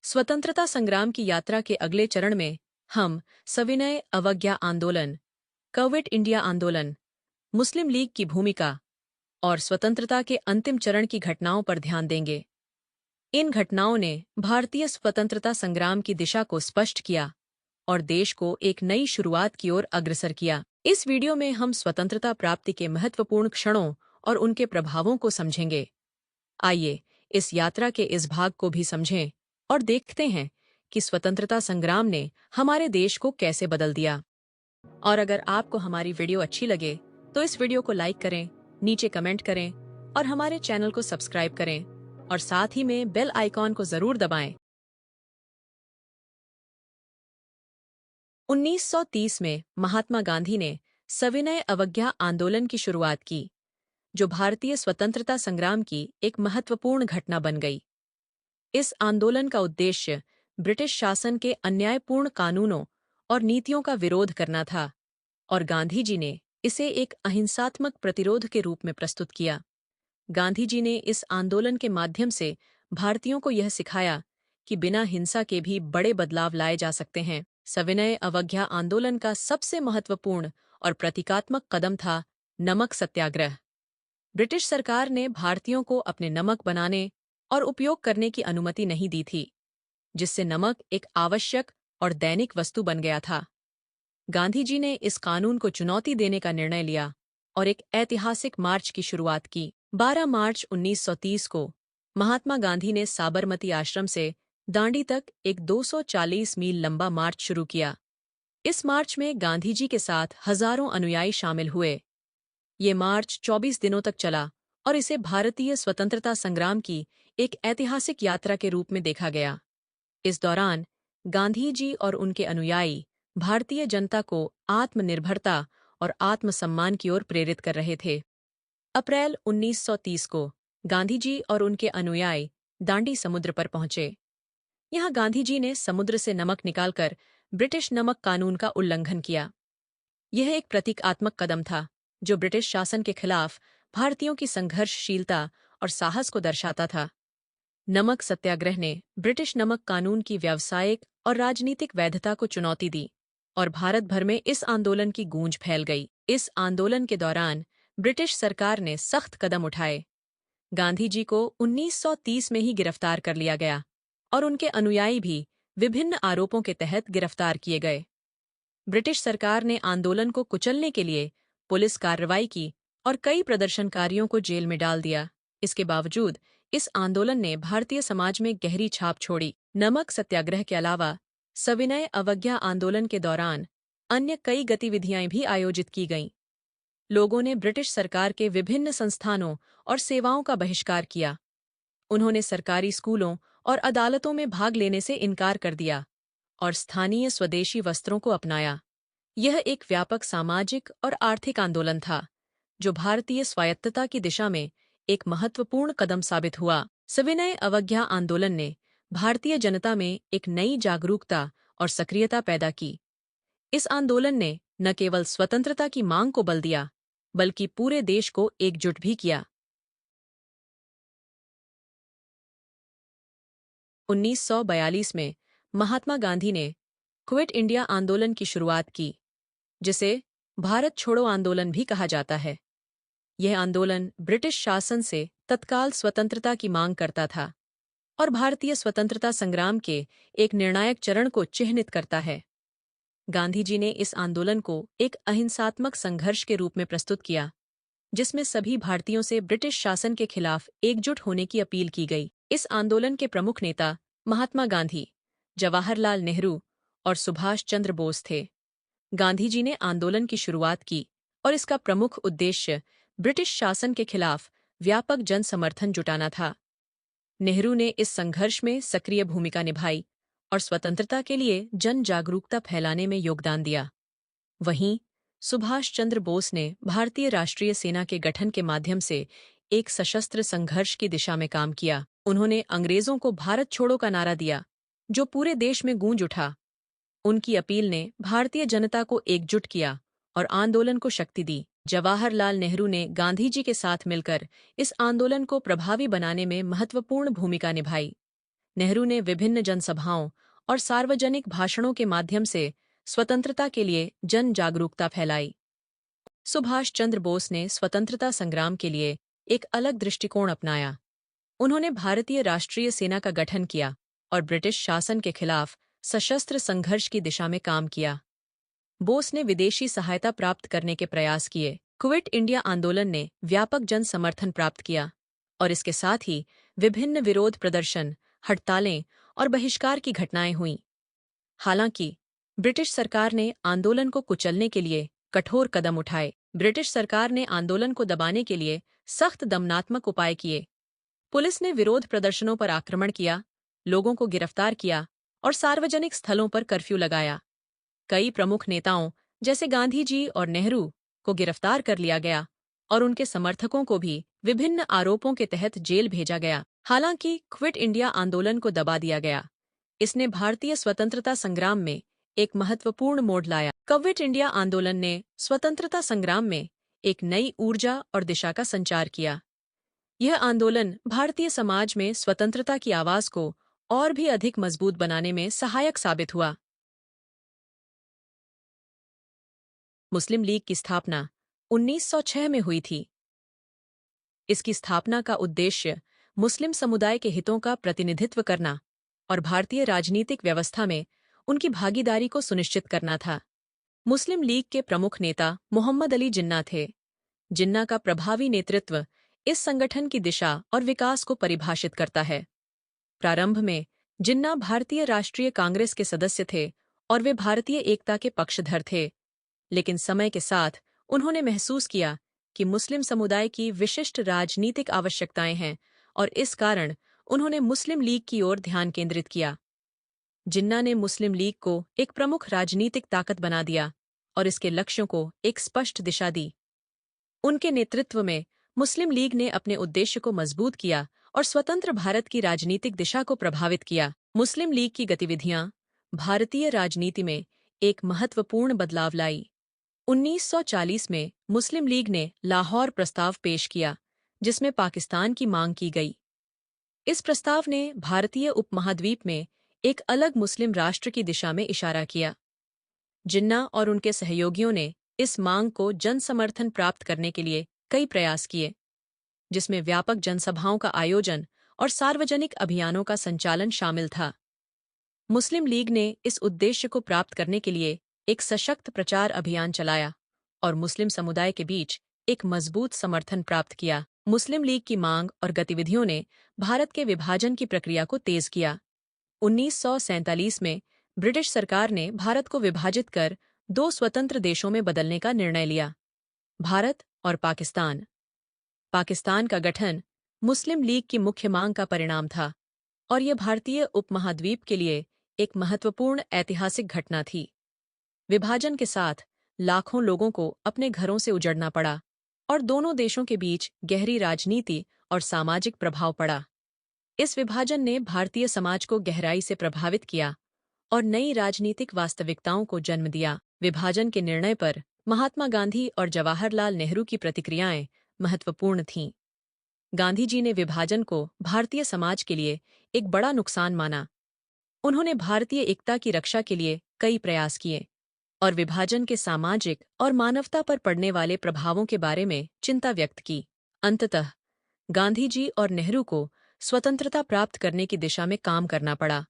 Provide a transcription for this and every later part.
स्वतंत्रता संग्राम की यात्रा के अगले चरण में हम सविनय अवज्ञा आंदोलन, क्विट इंडिया आंदोलन, मुस्लिम लीग की भूमिका और स्वतंत्रता के अंतिम चरण की घटनाओं पर ध्यान देंगे। इन घटनाओं ने भारतीय स्वतंत्रता संग्राम की दिशा को स्पष्ट किया और देश को एक नई शुरुआत की ओर अग्रसर किया। इस वीडियो में हम स्वतंत्रता प्राप्ति के महत्वपूर्ण क्षणों और उनके प्रभावों को समझेंगे। आइए इस यात्रा के इस भाग को भी समझें और देखते हैं कि स्वतंत्रता संग्राम ने हमारे देश को कैसे बदल दिया। और अगर आपको हमारी वीडियो अच्छी लगे तो इस वीडियो को लाइक करें, नीचे कमेंट करें और हमारे चैनल को सब्सक्राइब करें और साथ ही में बेल आइकॉन को जरूर दबाएं। 1930 में महात्मा गांधी ने सविनय अवज्ञा आंदोलन की शुरुआत की, जो भारतीय स्वतंत्रता संग्राम की एक महत्वपूर्ण घटना बन गई। इस आंदोलन का उद्देश्य ब्रिटिश शासन के अन्यायपूर्ण कानूनों और नीतियों का विरोध करना था और गांधी जी ने इसे एक अहिंसात्मक प्रतिरोध के रूप में प्रस्तुत किया। गांधी जी ने इस आंदोलन के माध्यम से भारतीयों को यह सिखाया कि बिना हिंसा के भी बड़े बदलाव लाए जा सकते हैं। सविनय अवज्ञा आंदोलन का सबसे महत्वपूर्ण और प्रतीकात्मक कदम था नमक सत्याग्रह। ब्रिटिश सरकार ने भारतीयों को अपने नमक बनाने और उपयोग करने की अनुमति नहीं दी थी, जिससे नमक एक आवश्यक और दैनिक वस्तु बन गया था। गांधी जी ने इस कानून को चुनौती देने का निर्णय लिया और एक ऐतिहासिक मार्च की शुरुआत की। 12 मार्च 1930 को महात्मा गांधी ने साबरमती आश्रम से दांडी तक एक 240 मील लंबा मार्च शुरू किया। इस मार्च में गांधी जी के साथ हजारों अनुयायी शामिल हुए। ये मार्च 24 दिनों तक चला और इसे भारतीय स्वतंत्रता संग्राम की एक ऐतिहासिक यात्रा के रूप में देखा गया। इस दौरान गांधी जी और उनके अनुयायी भारतीय जनता को आत्मनिर्भरता और आत्मसम्मान की ओर प्रेरित कर रहे थे। अप्रैल 1930 को गांधी जी और उनके अनुयायी दांडी समुद्र पर पहुंचे। यहां गांधी जी ने समुद्र से नमक निकालकर ब्रिटिश नमक कानून का उल्लंघन किया। यह एक प्रतीकात्मक कदम था जो ब्रिटिश शासन के खिलाफ भारतीयों की संघर्षशीलता और साहस को दर्शाता था। नमक सत्याग्रह ने ब्रिटिश नमक कानून की व्यावसायिक और राजनीतिक वैधता को चुनौती दी और भारत भर में इस आंदोलन की गूंज फैल गई। इस आंदोलन के दौरान ब्रिटिश सरकार ने सख्त कदम उठाए। गांधी जी को 1930 में ही गिरफ्तार कर लिया गया और उनके अनुयायी भी विभिन्न आरोपों के तहत गिरफ्तार किए गए। ब्रिटिश सरकार ने आंदोलन को कुचलने के लिए पुलिस कार्रवाई की और कई प्रदर्शनकारियों को जेल में डाल दिया। इसके बावजूद इस आंदोलन ने भारतीय समाज में गहरी छाप छोड़ी। नमक सत्याग्रह के अलावा सविनय अवज्ञा आंदोलन के दौरान अन्य कई गतिविधियां भी आयोजित की गईं। लोगों ने ब्रिटिश सरकार के विभिन्न संस्थानों और सेवाओं का बहिष्कार किया। उन्होंने सरकारी स्कूलों और अदालतों में भाग लेने से इनकार कर दिया और स्थानीय स्वदेशी वस्त्रों को अपनाया। यह एक व्यापक सामाजिक और आर्थिक आंदोलन था, जो भारतीय स्वायत्तता की दिशा में एक महत्वपूर्ण कदम साबित हुआ। सविनय अवज्ञा आंदोलन ने भारतीय जनता में एक नई जागरूकता और सक्रियता पैदा की। इस आंदोलन ने न केवल स्वतंत्रता की मांग को बल दिया, बल्कि पूरे देश को एकजुट भी किया। 1942 में महात्मा गांधी ने क्विट इंडिया आंदोलन की शुरुआत की, जिसे भारत छोड़ो आंदोलन भी कहा जाता है। यह आंदोलन ब्रिटिश शासन से तत्काल स्वतंत्रता की मांग करता था और भारतीय स्वतंत्रता संग्राम के एक निर्णायक चरण को चिह्नित करता है। गांधी जी ने इस आंदोलन को एक अहिंसात्मक संघर्ष के रूप में प्रस्तुत किया, जिसमें सभी भारतीयों से ब्रिटिश शासन के खिलाफ एकजुट होने की अपील की गई। इस आंदोलन के प्रमुख नेता महात्मा गांधी, जवाहरलाल नेहरू और सुभाष चंद्र बोस थे। गांधी जी ने आंदोलन की शुरुआत की और इसका प्रमुख उद्देश्य ब्रिटिश शासन के खिलाफ व्यापक जन समर्थन जुटाना था। नेहरू ने इस संघर्ष में सक्रिय भूमिका निभाई और स्वतंत्रता के लिए जन जागरूकता फैलाने में योगदान दिया। वहीं सुभाष चंद्र बोस ने भारतीय राष्ट्रीय सेना के गठन के माध्यम से एक सशस्त्र संघर्ष की दिशा में काम किया। उन्होंने अंग्रेजों को भारत छोड़ो का नारा दिया, जो पूरे देश में गूंज उठा। उनकी अपील ने भारतीय जनता को एकजुट किया और आंदोलन को शक्ति दी। जवाहरलाल नेहरू ने गांधी जी के साथ मिलकर इस आंदोलन को प्रभावी बनाने में महत्वपूर्ण भूमिका निभाई। नेहरू ने विभिन्न जनसभाओं और सार्वजनिक भाषणों के माध्यम से स्वतंत्रता के लिए जन जागरूकता फैलाई। सुभाष चंद्र बोस ने स्वतंत्रता संग्राम के लिए एक अलग दृष्टिकोण अपनाया। उन्होंने भारतीय राष्ट्रीय सेना का गठन किया और ब्रिटिश शासन के खिलाफ सशस्त्र संघर्ष की दिशा में काम किया। बोस ने विदेशी सहायता प्राप्त करने के प्रयास किए। क्विट इंडिया आंदोलन ने व्यापक जन समर्थन प्राप्त किया और इसके साथ ही विभिन्न विरोध प्रदर्शन, हड़तालें और बहिष्कार की घटनाएं हुईं। हालांकि ब्रिटिश सरकार ने आंदोलन को कुचलने के लिए कठोर कदम उठाए। ब्रिटिश सरकार ने आंदोलन को दबाने के लिए सख्त दमनात्मक उपाय किए। पुलिस ने विरोध प्रदर्शनों पर आक्रमण किया, लोगों को गिरफ्तार किया और सार्वजनिक स्थलों पर कर्फ्यू लगाया। कई प्रमुख नेताओं जैसे गांधी जी और नेहरू को गिरफ्तार कर लिया गया और उनके समर्थकों को भी विभिन्न आरोपों के तहत जेल भेजा गया। हालांकि क्विट इंडिया आंदोलन को दबा दिया गया। इसने भारतीय स्वतंत्रता संग्राम में एक महत्वपूर्ण मोड़ लाया। क्विट इंडिया आंदोलन ने स्वतंत्रता संग्राम में एक नई ऊर्जा और दिशा का संचार किया। यह आंदोलन भारतीय समाज में स्वतंत्रता की आवाज को और भी अधिक मजबूत बनाने में सहायक साबित हुआ। मुस्लिम लीग की स्थापना 1906 में हुई थी। इसकी स्थापना का उद्देश्य मुस्लिम समुदाय के हितों का प्रतिनिधित्व करना और भारतीय राजनीतिक व्यवस्था में उनकी भागीदारी को सुनिश्चित करना था। मुस्लिम लीग के प्रमुख नेता मोहम्मद अली जिन्ना थे। जिन्ना का प्रभावी नेतृत्व इस संगठन की दिशा और विकास को परिभाषित करता है। प्रारंभ में जिन्ना भारतीय राष्ट्रीय कांग्रेस के सदस्य थे और वे भारतीय एकता के पक्षधर थे, लेकिन समय के साथ उन्होंने महसूस किया कि मुस्लिम समुदाय की विशिष्ट राजनीतिक आवश्यकताएं हैं और इस कारण उन्होंने मुस्लिम लीग की ओर ध्यान केंद्रित किया। जिन्ना ने मुस्लिम लीग को एक प्रमुख राजनीतिक ताकत बना दिया और इसके लक्ष्यों को एक स्पष्ट दिशा दी। उनके नेतृत्व में मुस्लिम लीग ने अपने उद्देश्य को मजबूत किया और स्वतंत्र भारत की राजनीतिक दिशा को प्रभावित किया। मुस्लिम लीग की गतिविधियां भारतीय राजनीति में एक महत्वपूर्ण बदलाव लाई। 1940 में मुस्लिम लीग ने लाहौर प्रस्ताव पेश किया, जिसमें पाकिस्तान की मांग की गई। इस प्रस्ताव ने भारतीय उपमहाद्वीप में एक अलग मुस्लिम राष्ट्र की दिशा में इशारा किया। जिन्ना और उनके सहयोगियों ने इस मांग को जन समर्थन प्राप्त करने के लिए कई प्रयास किए, जिसमें व्यापक जनसभाओं का आयोजन और सार्वजनिक अभियानों का संचालन शामिल था। मुस्लिम लीग ने इस उद्देश्य को प्राप्त करने के लिए एक सशक्त प्रचार अभियान चलाया और मुस्लिम समुदाय के बीच एक मजबूत समर्थन प्राप्त किया। मुस्लिम लीग की मांग और गतिविधियों ने भारत के विभाजन की प्रक्रिया को तेज किया। 1947 में ब्रिटिश सरकार ने भारत को विभाजित कर 2 स्वतंत्र देशों में बदलने का निर्णय लिया, भारत और पाकिस्तान। पाकिस्तान का गठन मुस्लिम लीग की मुख्य मांग का परिणाम था और यह भारतीय उपमहाद्वीप के लिए एक महत्वपूर्ण ऐतिहासिक घटना थी। विभाजन के साथ लाखों लोगों को अपने घरों से उजड़ना पड़ा और दोनों देशों के बीच गहरी राजनीति और सामाजिक प्रभाव पड़ा। इस विभाजन ने भारतीय समाज को गहराई से प्रभावित किया और नई राजनीतिक वास्तविकताओं को जन्म दिया। विभाजन के निर्णय पर महात्मा गांधी और जवाहरलाल नेहरू की प्रतिक्रियाएं महत्वपूर्ण थीं। गांधी जी ने विभाजन को भारतीय समाज के लिए एक बड़ा नुकसान माना। उन्होंने भारतीय एकता की रक्षा के लिए कई प्रयास किए और विभाजन के सामाजिक और मानवता पर पड़ने वाले प्रभावों के बारे में चिंता व्यक्त की। अंततः गांधी जी और नेहरू को स्वतंत्रता प्राप्त करने की दिशा में काम करना पड़ा,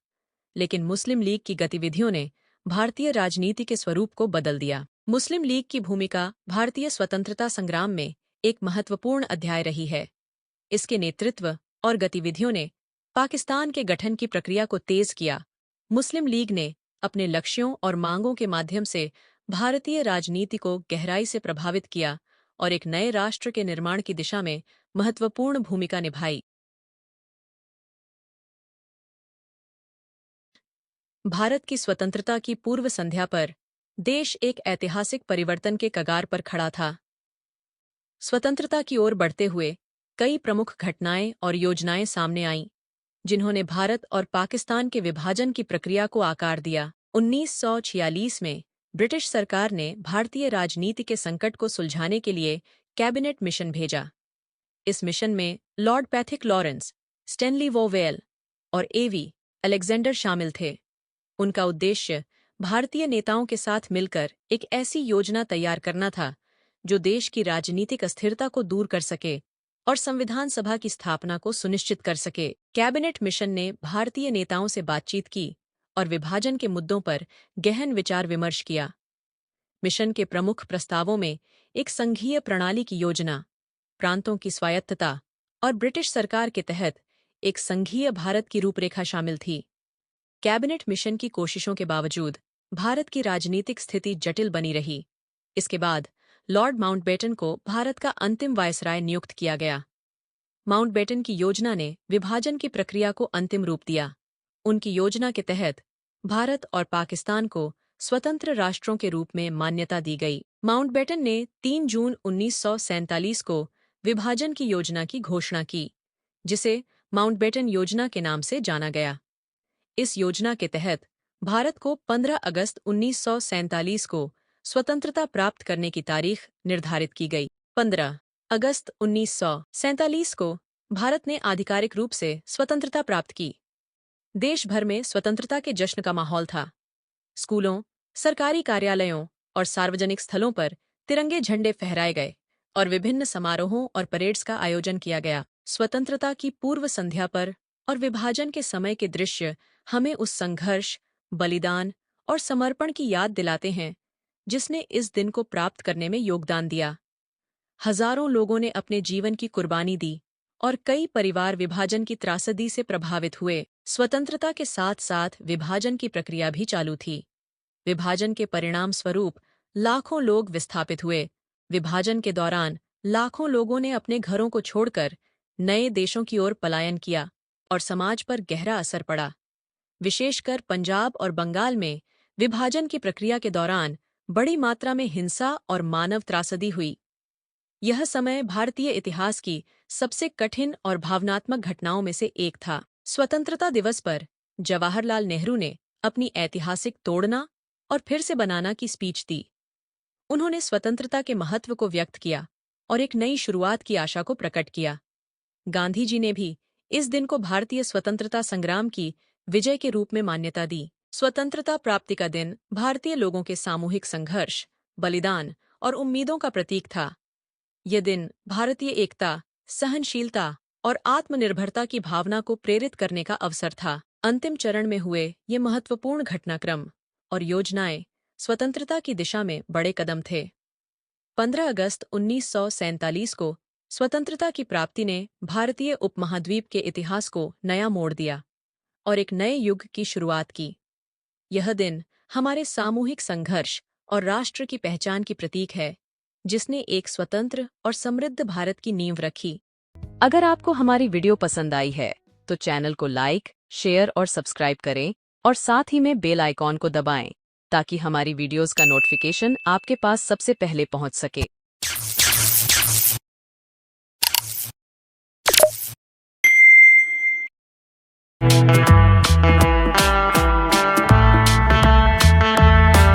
लेकिन मुस्लिम लीग की गतिविधियों ने भारतीय राजनीति के स्वरूप को बदल दिया। मुस्लिम लीग की भूमिका भारतीय स्वतंत्रता संग्राम में एक महत्वपूर्ण अध्याय रही है। इसके नेतृत्व और गतिविधियों ने पाकिस्तान के गठन की प्रक्रिया को तेज किया। मुस्लिम लीग ने अपने लक्ष्यों और मांगों के माध्यम से भारतीय राजनीति को गहराई से प्रभावित किया और एक नए राष्ट्र के निर्माण की दिशा में महत्वपूर्ण भूमिका निभाई। भारत की स्वतंत्रता की पूर्व संध्या पर देश एक ऐतिहासिक परिवर्तन के कगार पर खड़ा था। स्वतंत्रता की ओर बढ़ते हुए कई प्रमुख घटनाएं और योजनाएं सामने आईं, जिन्होंने भारत और पाकिस्तान के विभाजन की प्रक्रिया को आकार दिया। 1946 में ब्रिटिश सरकार ने भारतीय राजनीति के संकट को सुलझाने के लिए कैबिनेट मिशन भेजा। इस मिशन में Lord Pethick Lawrence, Stanley vowel और A.V. अलेक्जेंडर शामिल थे। उनका उद्देश्य भारतीय नेताओं के साथ मिलकर एक ऐसी योजना तैयार करना था जो देश की राजनीतिक अस्थिरता को दूर कर सके और संविधान सभा की स्थापना को सुनिश्चित कर सके। कैबिनेट मिशन ने भारतीय नेताओं से बातचीत की और विभाजन के मुद्दों पर गहन विचार विमर्श किया। मिशन के प्रमुख प्रस्तावों में एक संघीय प्रणाली की योजना, प्रांतों की स्वायत्तता और ब्रिटिश सरकार के तहत एक संघीय भारत की रूपरेखा शामिल थी। कैबिनेट मिशन की कोशिशों के बावजूद भारत की राजनीतिक स्थिति जटिल बनी रही। इसके बाद लॉर्ड माउंटबेटन को भारत का अंतिम वायसराय नियुक्त किया गया। माउंटबेटन की योजना ने विभाजन की प्रक्रिया को अंतिम रूप दिया। उनकी योजना के तहत भारत और पाकिस्तान को स्वतंत्र राष्ट्रों के रूप में मान्यता दी गई। माउंटबेटन ने 3 जून 1947 को विभाजन की योजना की घोषणा की, जिसे माउंटबेटन योजना के नाम से जाना गया। इस योजना के तहत भारत को 15 अगस्त 1947 को स्वतंत्रता प्राप्त करने की तारीख निर्धारित की गई। 15 अगस्त 1947 को भारत ने आधिकारिक रूप से स्वतंत्रता प्राप्त की। देश भर में स्वतंत्रता के जश्न का माहौल था। स्कूलों, सरकारी कार्यालयों और सार्वजनिक स्थलों पर तिरंगे झंडे फहराए गए और विभिन्न समारोहों और परेड्स का आयोजन किया गया। स्वतंत्रता की पूर्व संध्या पर और विभाजन के समय के दृश्य हमें उस संघर्ष, बलिदान और समर्पण की याद दिलाते हैं जिसने इस दिन को प्राप्त करने में योगदान दिया। हजारों लोगों ने अपने जीवन की कुर्बानी दी और कई परिवार विभाजन की त्रासदी से प्रभावित हुए। स्वतंत्रता के साथ साथ विभाजन की प्रक्रिया भी चालू थी। विभाजन के परिणाम स्वरूप लाखों लोग विस्थापित हुए। विभाजन के दौरान लाखों लोगों ने अपने घरों को छोड़कर नए देशों की ओर पलायन किया और समाज पर गहरा असर पड़ा। विशेषकर पंजाब और बंगाल में विभाजन की प्रक्रिया के दौरान बड़ी मात्रा में हिंसा और मानव त्रासदी हुई। यह समय भारतीय इतिहास की सबसे कठिन और भावनात्मक घटनाओं में से एक था। स्वतंत्रता दिवस पर जवाहरलाल नेहरू ने अपनी ऐतिहासिक तोड़ना और फिर से बनाना की स्पीच दी। उन्होंने स्वतंत्रता के महत्व को व्यक्त किया और एक नई शुरुआत की आशा को प्रकट किया। गांधी जी ने भी इस दिन को भारतीय स्वतंत्रता संग्राम की विजय के रूप में मान्यता दी। स्वतंत्रता प्राप्ति का दिन भारतीय लोगों के सामूहिक संघर्ष, बलिदान और उम्मीदों का प्रतीक था। यह दिन भारतीय एकता, सहनशीलता और आत्मनिर्भरता की भावना को प्रेरित करने का अवसर था। अंतिम चरण में हुए ये महत्वपूर्ण घटनाक्रम और योजनाएं स्वतंत्रता की दिशा में बड़े कदम थे। 15 अगस्त 1947 को स्वतंत्रता की प्राप्ति ने भारतीय उपमहाद्वीप के इतिहास को नया मोड़ दिया और एक नए युग की शुरुआत की। यह दिन हमारे सामूहिक संघर्ष और राष्ट्र की पहचान की प्रतीक है, जिसने एक स्वतंत्र और समृद्ध भारत की नींव रखी। अगर आपको हमारी वीडियो पसंद आई है, तो चैनल को लाइक, शेयर और सब्सक्राइब करें और साथ ही में बेल आइकॉन को दबाएं, ताकि हमारी वीडियोस का नोटिफिकेशन आपके पास सबसे पहले पहुंच सके।